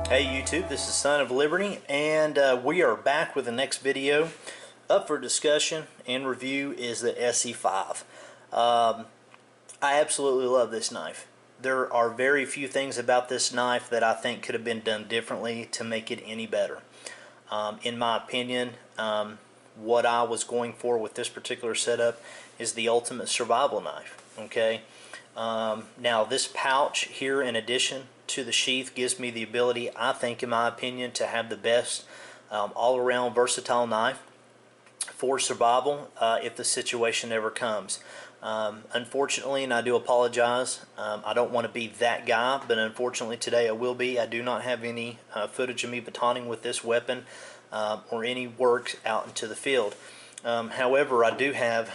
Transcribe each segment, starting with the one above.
Hey YouTube, this is Son of Liberty, and we are back with the next video. Up for discussion and review is the SE5. I absolutely love this knife. There are very few things about this knife that I think could have been done differently to make it any better. In my opinion, what I was going for with this particular setup is the ultimate survival knife. Okay. Now this pouch here, in addition to the sheath, gives me the ability, I think in my opinion, to have the best all-around versatile knife for survival if the situation ever comes. Unfortunately, and I do apologize, I don't want to be that guy, but unfortunately today I will be. I do not have any footage of me batoning with this weapon or any work out into the field. However, I do have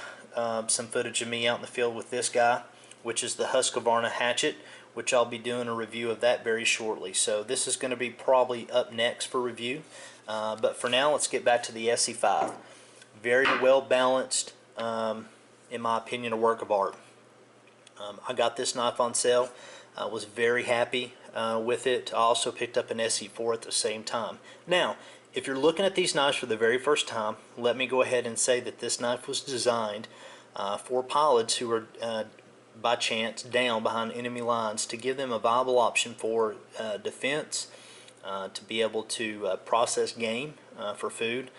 some footage of me out in the field with this guy, which is the Husqvarna hatchet, which I'll be doing a review of that very shortly. So this is going to be probably up next for review. But for now, let's get back to the SE5. Very well balanced, in my opinion, a work of art. I got this knife on sale. I was very happy with it. I also picked up an SE4 at the same time. Now, if you're looking at these knives for the very first time, let me go ahead and say that this knife was designed for pilots who are by chance down behind enemy lines, to give them a viable option for defense, to be able to process game for food,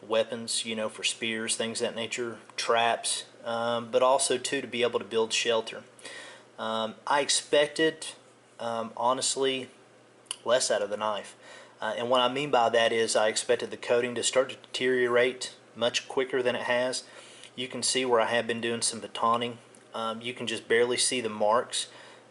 weapons, you know, for spears, things of that nature, traps, but also too to be able to build shelter. I expected, honestly, less out of the knife, and what I mean by that is I expected the coating to start to deteriorate much quicker than it has. You can see where I have been doing some batoning. You can just barely see the marks,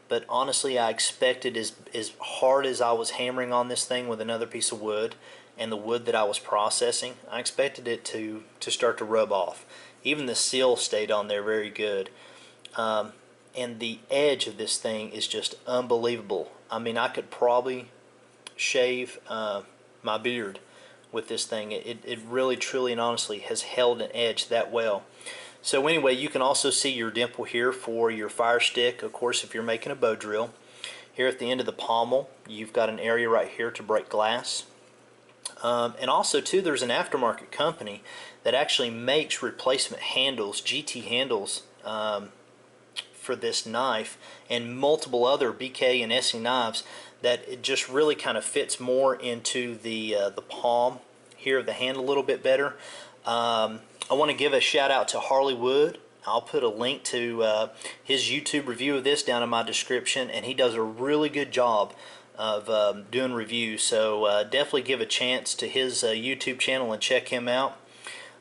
but honestly I expected, as hard as I was hammering on this thing with another piece of wood and the wood that I was processing, I expected it to start to rub off. Even the seal stayed on there very good, and the edge of this thing is just unbelievable. I mean, I could probably shave my beard with this thing. It really, truly, and honestly has held an edge that well. So anyway, you can also see your dimple here for your fire stick, of course, if you're making a bow drill. Here at the end of the pommel, you've got an area right here to break glass. And also, too, there's an aftermarket company that actually makes replacement handles, GT handles, for this knife, and multiple other BK and ESEE knives that it just really kind of fits more into the palm here of the hand a little bit better. I want to give a shout out to Harley Wood. I'll put a link to his YouTube review of this down in my description, and he does a really good job of doing reviews, so definitely give a chance to his YouTube channel and check him out.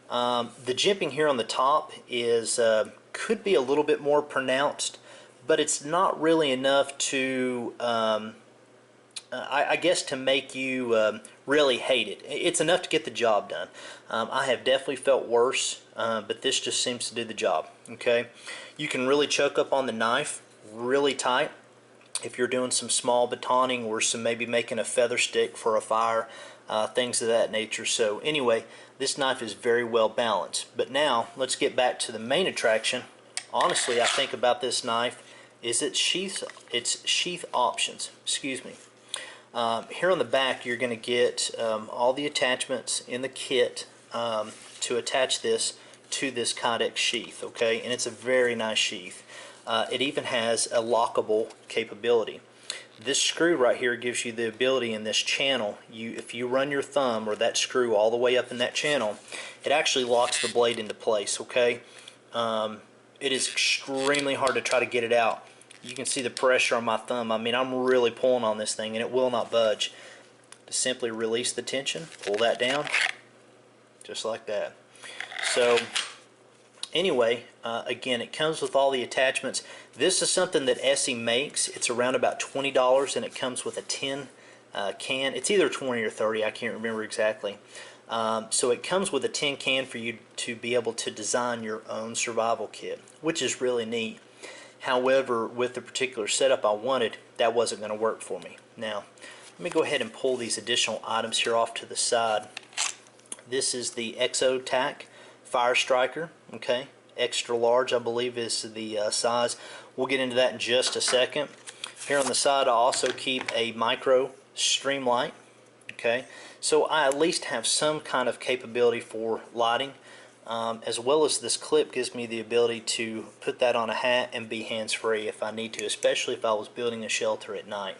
The jimping here on the top is could be a little bit more pronounced, but it's not really enough to I guess to make you really hate it. It's enough to get the job done. I have definitely felt worse, but this just seems to do the job. Okay, you can really choke up on the knife really tight if you're doing some small batoning or some maybe making a feather stick for a fire, things of that nature. So anyway, this knife is very well balanced. But now let's get back to the main attraction. Honestly, I think about this knife is its sheath options. Excuse me. Here on the back, you're going to get all the attachments in the kit to attach this to this Kydex sheath, okay? And it's a very nice sheath. It even has a lockable capability. This screw right here gives you the ability in this channel, if you run your thumb or that screw all the way up in that channel, it actually locks the blade into place, okay? It is extremely hard to try to get it out. You can see the pressure on my thumb. I mean, I'm really pulling on this thing and it will not budge. To simply release the tension, pull that down, just like that. So anyway, again, it comes with all the attachments. This is something that ESEE makes. It's around about $20, and it comes with a tin can. It's either 20 or 30, I can't remember exactly. So it comes with a tin can for you to be able to design your own survival kit, which is really neat. However, with the particular setup I wanted, that wasn't going to work for me. Now, let me go ahead and pull these additional items here off to the side. This is the EXOTAC Fire Striker, okay? Extra large, I believe, is the size. We'll get into that in just a second. Here on the side, I also keep a micro stream light. Okay, so I at least have some kind of capability for lighting, as well as this clip gives me the ability to put that on a hat and be hands-free if I need to, especially if I was building a shelter at night.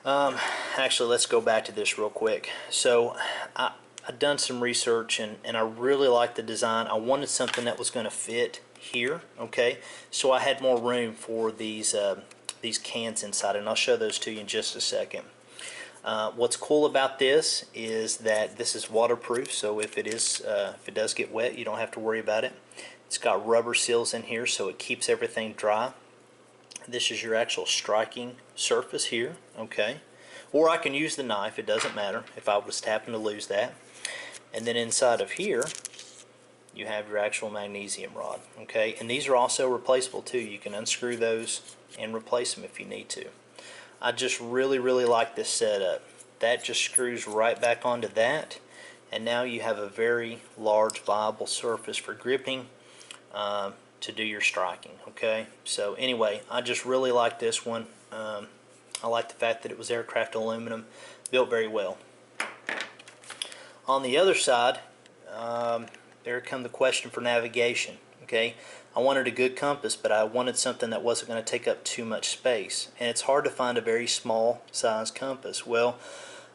Actually, let's go back to this real quick. So I've done some research, and I really like the design. I wanted something that was going to fit here, okay? So I had more room for these cans inside, and I'll show those to you in just a second. What's cool about this is that this is waterproof, so if it does get wet, you don't have to worry about it. It's got rubber seals in here, so it keeps everything dry. This is your actual striking surface here, okay? Or I can use the knife, it doesn't matter if I was to happen to lose that. And then inside of here, you have your actual magnesium rod, okay? And these are also replaceable too. You can unscrew those and replace them if you need to. I just really like this setup. That just screws right back onto that, and now you have a very large viable surface for gripping to do your striking, okay? So anyway, I just really like this one. I like the fact that it was aircraft aluminum, built very well. On the other side, there come the question for navigation, okay? I wanted a good compass, but I wanted something that wasn't going to take up too much space, and it's hard to find a very small size compass. Well,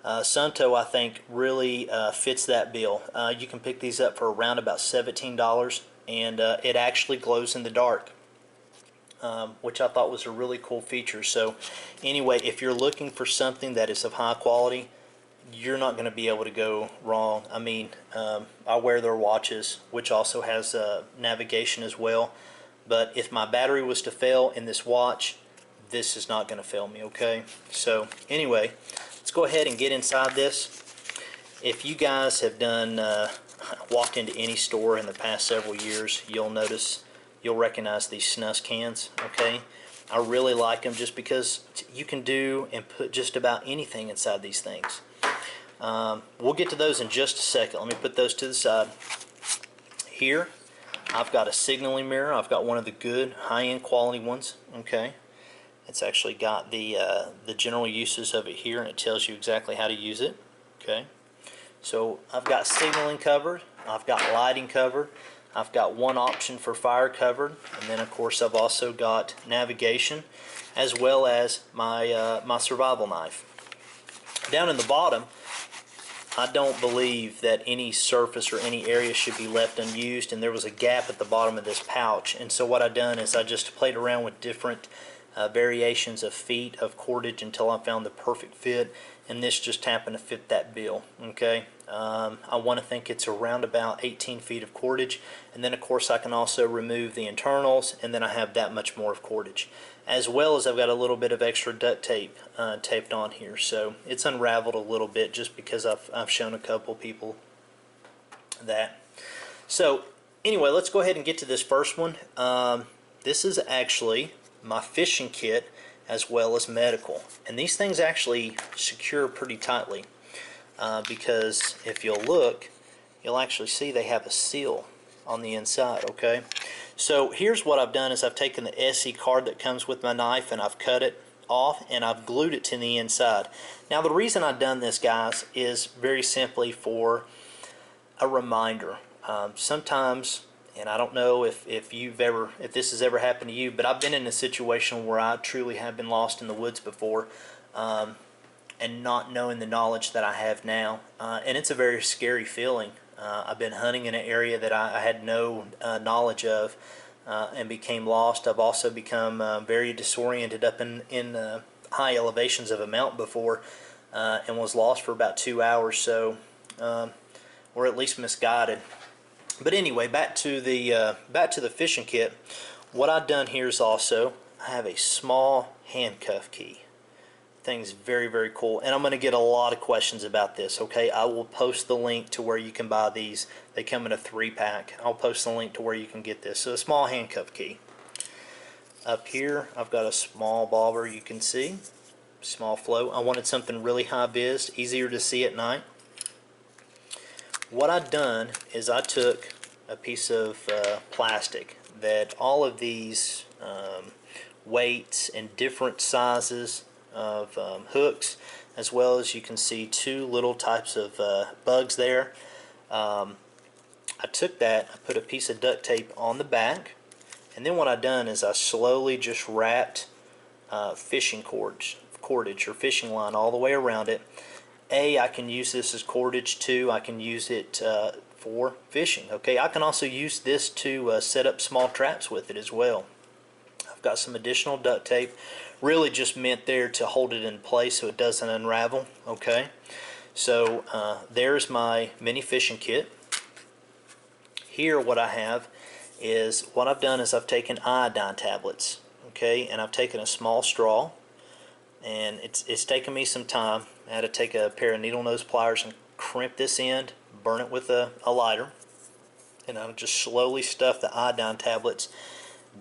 SUUNTO, I think, really fits that bill. You can pick these up for around about $17, and it actually glows in the dark, which I thought was a really cool feature. So anyway, if you're looking for something that is of high quality, you're not going to be able to go wrong. I mean, I wear their watches, which also has navigation as well, but if my battery was to fail in this watch, this is not going to fail me, okay? So anyway, let's go ahead and get inside this. If you guys have walked into any store in the past several years, you'll recognize these snus cans, okay? I really like them just because you can do and put just about anything inside these things. We'll get to those in just a second. Let me put those to the side. Here, I've got a signaling mirror. I've got one of the good high-end quality ones, okay? It's actually got the general uses of it here, and it tells you exactly how to use it, okay? So I've got signaling covered. I've got lighting covered. I've got one option for fire covered, and then of course I've also got navigation, as well as my my survival knife. Down in the bottom, I don't believe that any surface or any area should be left unused, and there was a gap at the bottom of this pouch, and so what I've done is I just played around with different variations of feet of cordage until I found the perfect fit, and this just happened to fit that bill, okay? I want to think it's around about 18 feet of cordage, and then of course I can also remove the internals, and then I have that much more of cordage, as well as I've got a little bit of extra duct tape taped on here, so it's unraveled a little bit just because I've shown a couple people that. So anyway, let's go ahead and get to this first one. This is actually my fishing kit as well as medical, and these things actually secure pretty tightly, because if you'll look, you'll actually see they have a seal on the inside, okay? So here's what I've done is I've taken the ESEE card that comes with my knife, and I've cut it off and I've glued it to the inside. Now the reason I've done this, guys, is very simply for a reminder. Sometimes, and I don't know if this has ever happened to you, but I've been in a situation where I truly have been lost in the woods before, and not knowing the knowledge that I have now, and it's a very scary feeling. I've been hunting in an area that I had no knowledge of, and became lost. I've also become very disoriented up in high elevations of a mountain before, and was lost for about 2 hours, so or at least misguided. But anyway, back to the fishing kit. What I've done here is also I have a small handcuff key. Thing's very cool, and I'm going to get a lot of questions about this, okay? I will post the link to where you can buy these. They come in a 3-pack. I'll post the link to where you can get this. So a small handcuff key. Up here I've got a small bobber, you can see. Small flow. I wanted something really high-vis, easier to see at night. What I've done is I took a piece of plastic that all of these weights and different sizes of hooks, as well as you can see 2 little types of bugs there. I took that, I put a piece of duct tape on the back, and then what I done is I slowly just wrapped fishing cordage or fishing line all the way around it. I can use this as cordage. 2, I can use it for fishing. Okay, I can also use this to set up small traps with it as well. I've got some additional duct tape, really just meant there to hold it in place so it doesn't unravel. Okay, so there's my mini fishing kit. Here what I have is, what I've done is I've taken iodine tablets, okay, and I've taken a small straw, and it's taken me some time. I had to take a pair of needle nose pliers and crimp this end, burn it with a lighter, and I'll just slowly stuff the iodine tablets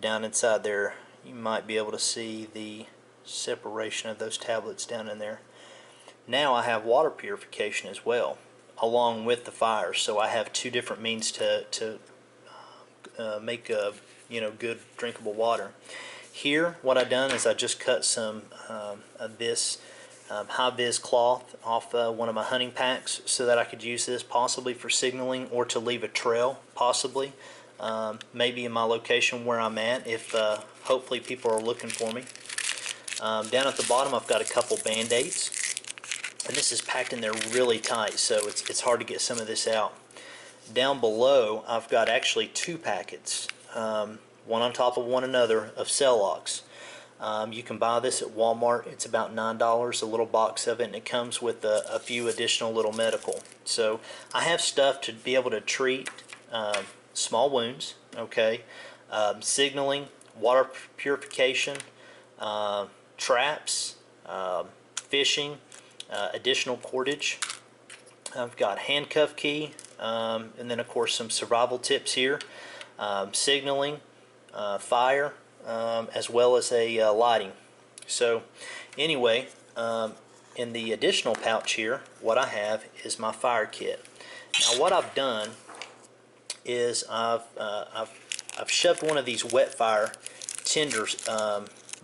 down inside there. You might be able to see the separation of those tablets down in there. Now I have water purification as well, along with the fire, so I have 2 different means to make good drinkable water. Here what I've done is I just cut some of this high-vis cloth off one of my hunting packs so that I could use this possibly for signaling or to leave a trail, possibly maybe in my location where I'm at, if hopefully people are looking for me. Down at the bottom I've got a couple band-aids, and this is packed in there really tight, so it's hard to get some of this out. Down below I've got actually 2 packets, one on top of one another, of cell locks. You can buy this at Walmart. It's about $9 a little box of it, and it comes with a few additional little medical. So I have stuff to be able to treat small wounds, okay, signaling, water purification, traps, fishing, additional cordage. I've got handcuff key, and then of course some survival tips here, signaling, fire, as well as a lighting. So anyway, in the additional pouch here, what I have is my fire kit. Now what I've done is I've shoved one of these wet fire tinder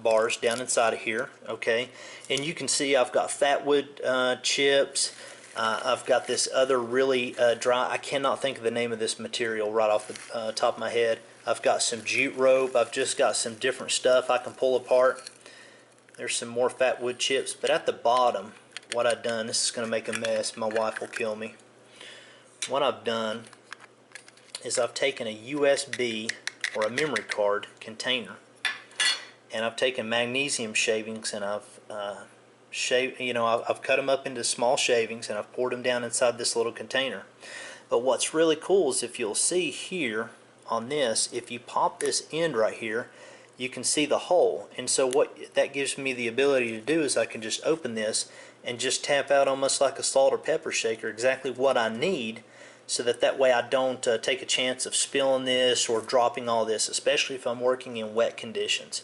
bars down inside of here, okay, and you can see I've got fatwood chips. I've got this other really dry, I cannot think of the name of this material right off the top of my head. I've got some jute rope. I've just got some different stuff I can pull apart. There's some more fatwood chips, but at the bottom what I've done, this is going to make a mess, my wife will kill me. What I've done is I've taken a USB or a memory card container, and I've taken magnesium shavings, and I've I've cut them up into small shavings, and I've poured them down inside this little container. But what's really cool is, if you'll see here on this, if you pop this end right here, you can see the hole, and so what that gives me the ability to do is I can just open this and just tap out, almost like a salt or pepper shaker, exactly what I need, so that way I don't take a chance of spilling this or dropping all this, especially if I'm working in wet conditions.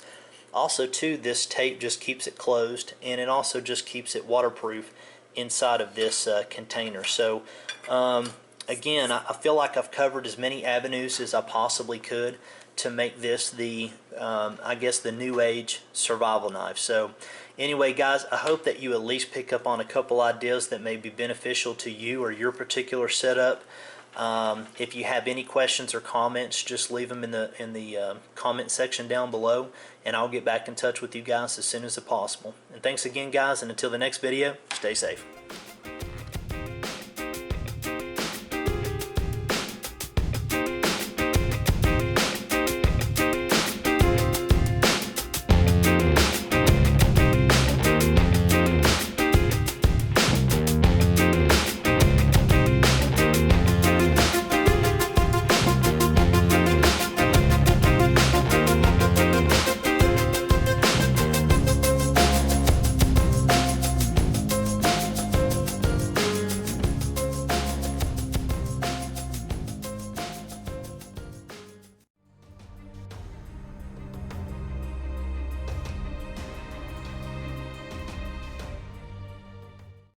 Also too, this tape just keeps it closed, and it also just keeps it waterproof inside of this container. So again, I feel like I've covered as many avenues as I possibly could to make this the, I guess, the new age survival knife. So anyway guys, I hope that you at least pick up on a couple ideas that may be beneficial to you or your particular setup. If you have any questions or comments, just leave them in the comment section down below, and I'll get back in touch with you guys as soon as possible. And thanks again guys, and until the next video, stay safe.